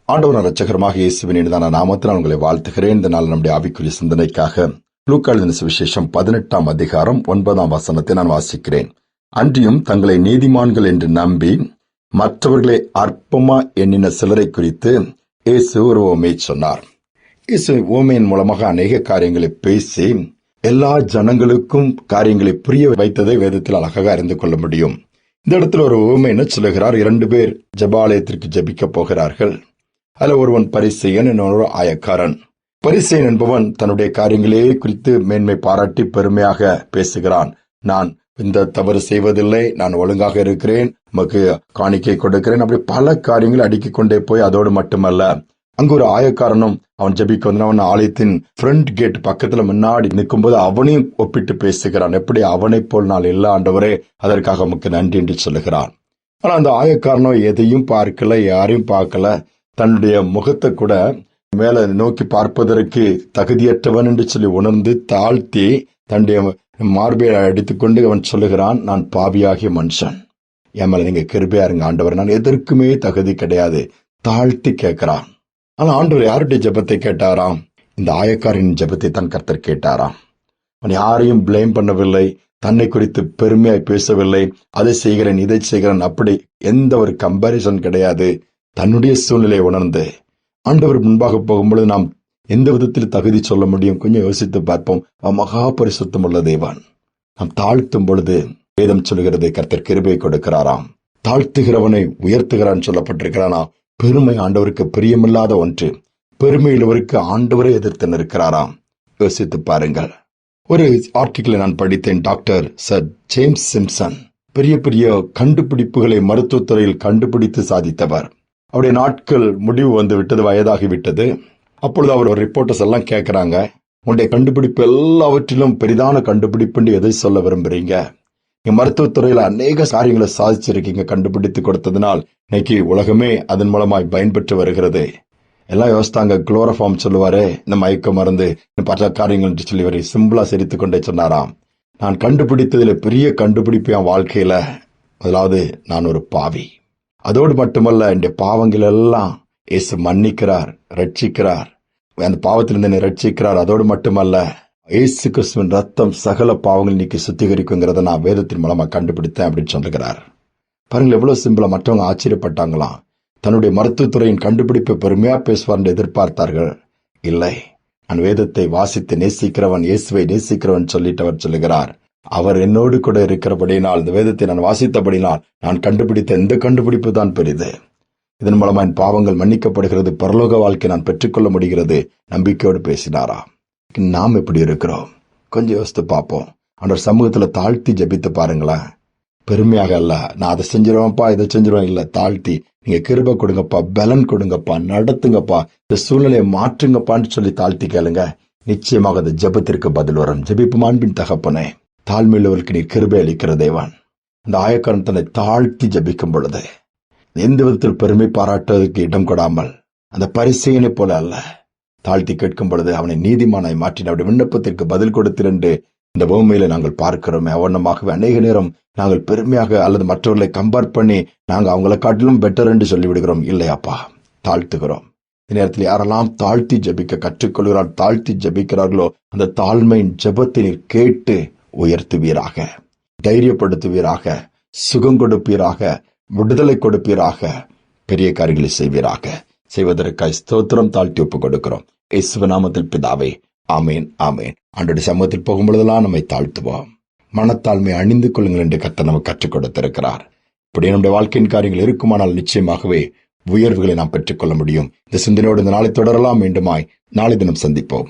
ஆண்டவர் இரட்சகருமாக இயேசுவின் இனிதான நாமத்தினால் உங்களை வாழ்த்துகிறேன். இந்த நாள் நம்முடைய ஆவிக்குரிய சிந்தனைக்காக லூக்கா எழுதின சுவிசேஷம் 18ஆம் அதிகாரம் 9ஆம் வசனத்தை நான் வாசிக்கிறேன். அன்றியும் தங்களை நீதிமான்கள் என்று நம்பி மற்றவர்களை அற்பமா எண்ணின சிலரை குறித்து இயேசு ஒரு உவமை சொன்னார். இயேசு உவமையின் மூலமாக அநேக காரியங்களை பேசி எல்லா ஜனங்களுக்கும் காரியங்களை புரிய வைத்ததை வேதத்தில் அழகாக அறிந்து கொள்ள முடியும். இந்த இடத்துல ஒரு உவமை என்ன சொல்லுகிறார்? 2 பேர் ஜெபாலயத்திற்கு ஜெபிக்க போகிறார்கள். அதுல ஒருவன் பரிசேயன், இன்னொரு ஆயக்காரன். பரிசேயன் என்பவன் தன்னுடைய காரியங்களே குறித்து மேன்மை பாராட்டி பெருமையாக பேசுகிறான். நான் இந்த தவறு செய்வதில்லை, நான் ஒழுங்காக இருக்கிறேன், உமக்கு காணிக்கை கொடுக்கிறேன், அப்படி பல காரியங்கள் அடுக்கிக் கொண்டே போய் அதோடு மட்டுமல்ல, அங்கு ஒரு ஆயக்காரனும் அவன் ஜெபிக்க வந்து அவன் ஆலயத்தின் ஃப்ரண்ட் கேட் பக்கத்துல முன்னாடி நிற்கும் போது அவனையும் ஒப்பிட்டு பேசுகிறான். எப்படி அவனை போல் நான் இல்ல ஆண்டவரே, அதற்காக உமக்கு நன்றி என்று சொல்லுகிறான். ஆனா அந்த ஆயக்காரனோ எதையும் பார்க்கல, யாரையும் பார்க்கல, தன்னுடைய முகத்தை கூட மேல நோக்கி பார்ப்பதற்கு தகுதியற்றவன் என்று சொல்லி உணர்ந்து தாழ்த்தி தன்னுடைய மார்பை அடித்துக்கொண்டு அவன் சொல்லுகிறான், நான் பாவியாகிய மனுஷன், என் மேல நீங்க கிருபையா இருங்க ஆண்டவர், நான் எதற்குமே தகுதி கிடையாது, தாழ்த்தி கேட்கிறான். ஆனா ஆண்டவர் யாருடைய ஜெபத்தை கேட்டாராம்? இந்த ஆயக்காரின் ஜெபத்தை தான் கர்த்தர் கேட்டாராம். அவன் யாரையும் பிளேம் பண்ணவில்லை, தன்னை குறித்து பெருமையாய் பேசவில்லை, அதை செய்கிறேன் இதை செய்கிறேன் அப்படி எந்த ஒரு கம்பாரிசன் கிடையாது. தன்னுடைய சூழ்நிலையை உணர்ந்து ஆண்டவர் முன்பாக போகும்பொழுது நாம் எந்த விதத்தில் தகுதி சொல்ல முடியும்? கொஞ்சம் யோசித்து பார்ப்போம். மகா பரிசுத்தம் உள்ள தேவன். நாம் தாழ்த்தும் பொழுது வேதம் சொல்லுகிறது கர்த்தர் கிருபை கொடுக்கிறாராம். தாழ்த்துகிறவனை உயர்த்துகிறான் சொல்லப்பட்டிருக்கிறானா? பெருமை ஆண்டவருக்கு பிரியமில்லாத ஒன்று. பெருமையுள்ளவருக்கு ஆண்டவரை எதிர்த்து நிற்கிறாராம். யோசித்து பாருங்கள். ஒரு ஆர்டிகிளை நான் படித்தேன். டாக்டர் சர் ஜேம்ஸ் சிம்சன் பெரிய பெரிய கண்டுபிடிப்புகளை மருத்துவத்துறையில் கண்டுபிடித்து சாதித்தவர். அவருடைய நாட்கள் முடிவு வந்து விட்டது, வயதாகிவிட்டது. அப்பொழுது அவர் ஒரு ரிப்போர்ட்டர்ஸ் எல்லாம் கேட்கிறாங்க, உங்களுடைய கண்டுபிடிப்பு எல்லாவற்றிலும் பெரிதான கண்டுபிடிப்பு எதை சொல்ல விரும்புறீங்க? நீங்க மருத்துவத்துறையில அநேக காரியங்களை சாதிச்சிருக்கீங்க, கண்டுபிடித்து கொடுத்ததுனால் இன்னைக்கு உலகமே அதன் மூலமாய் பயன்பெற்று வருகிறது. எல்லாம் யோசித்தாங்க. குளோரோஃபார்ம் சொல்லுவாரு, இந்த மயக்க மருந்து பல காரியங்கள் சொல்லி வரை சிம்பிளா சிரித்து கொண்டே சொன்னாராம், நான் கண்டுபிடித்ததுல பெரிய கண்டுபிடிப்பு என் வாழ்க்கையில, முதலாவது நான் ஒரு பாவி. அதோடு மட்டுமல்ல, என்னுடைய பாவங்கள் எல்லாம் இயேசு மன்னிக்கிறார், ரட்சிக்கிறார், அந்த பாவத்திலிருந்து என்னை ரட்சிக்கிறார். அதோடு மட்டுமல்ல, இயேசு கிறிஸ்துவின் ரத்தம் சகல பாவங்கள் நீக்கி சுத்திகரிக்குங்கிறத நான் வேதத்தின் மூலமா கண்டுபிடித்தேன் அப்படின்னு சொல்லுகிறார். பாருங்கள் எவ்வளவு சிம்பிளா. மற்றவங்க ஆச்சரியப்பட்டாங்களாம். தன்னுடைய மருத்துவத்துறையின் கண்டுபிடிப்பை பெருமையா பேசுவார் என்று எதிர்பார்த்தார்கள். இல்லை, நான் வேதத்தை வாசித்து நேசிக்கிறவன், இயேசுவை நேசிக்கிறவன் சொல்லிட்டு அவர் சொல்லுகிறார், அவர் என்னோடு கூட இருக்கிறபடினால், இந்த வேதத்தை நான் வாசித்தபடினால் நான் கண்டுபிடித்த இந்த கண்டுபிடிப்பு தான் பெரிது. இதன் மூலமா என் பாவங்கள் மன்னிக்கப்படுகிறது, பரலோக வாழ்க்கை நான் பெற்றுக்கொள்ள முடிகிறது. நம்பிக்கையோடு பேசினாரா? நாம் எப்படி இருக்கிறோம்? கொஞ்சம் யோசித்து பார்ப்போம். அந்த சமூகத்துல தாழ்த்தி ஜெபித்து பாருங்களேன். பெருமையாக அல்ல, நான் அதை செஞ்சிருவேன்ப்பா இதை செஞ்சிருவேன், இல்ல, தாழ்த்தி நீங்க கிருபை கொடுங்கப்பா, பலன் கொடுங்கப்பா, நடத்துங்கப்பா, இந்த சூழ்நிலையை மாற்றுங்கப்பான்னு சொல்லி தாழ்த்தி கேளுங்க. நிச்சயமாக அந்த ஜெபத்திற்கு பதில் வரும். ஜெபிப்பு மாண்பின் தகப்பனே, தாழ்மையுள்ளவர்களுக்கு நீ கிருபை அளிக்கிற தேவன். அந்த ஆயக்காரன் தன்னை தாழ்த்தி ஜெபிக்கும் பொழுது எந்த விதத்தில் பெருமை பாராட்டுவதற்கு இடம் கொடாமல், அந்த பரிசேயனை போல அல்ல, தாழ்த்தி கேட்கும் பொழுது அவனை நீதிமானாய் மாற்றின அவருடைய விண்ணப்பத்திற்கு பதில் கொடுத்திரண்டு இந்த பூமியில நாங்கள் பார்க்கிறோமே. அவனமாகவே அநேக நேரம் நாங்கள் பெருமையாக அல்லது மற்றவர்களை கம்பேர் பண்ணி நாங்கள் அவங்களை காட்டிலும் பெட்டர் என்று சொல்லிவிடுகிறோம். இல்லையாப்பா, தாழ்த்துகிறோம். இந்த நேரத்தில் யாரெல்லாம் தாழ்த்தி ஜெபிக்க கற்றுக்கொள்கிறார், தாழ்த்தி ஜெபிக்கிறார்களோ, அந்த தாழ்மையின் ஜெபத்தை நீர் கேட்டு உயர்த்துவீராக, தைரியப்படுத்துவீராக, சுகம் கொடுப்பீராக, விடுதலை கொடுப்பீராக, பெரிய காரியங்களை செய்வீராக. செய்வதற்காய் ஸ்தோத்திரம். தாழ்த்தி ஒப்பு கொடுக்கிறோம் இயேசுவின் நாமத்தில் பிதாவே, ஆமேன், ஆமேன். ஆண்டோட சமூகத்தில் போகும்பொழுதெல்லாம் நம்மை தாழ்த்துவோம். மனத்தாழ்மை அணிந்து கொள்ளுங்கள் என்று கர்த்தர் நமக்கு கற்றுக் கொடுத்திருக்கிறார். இப்படி நம்முடைய வாழ்க்கையின் காரியங்கள் இருக்குமானால் நிச்சயமாகவே உயர்வுகளை நாம் பெற்றுக்கொள்ள முடியும். இந்த சிந்தனையோடு இந்த நாளை தொடரலாம். மீண்டுமாய் நாளை தினம் சந்திப்போம்.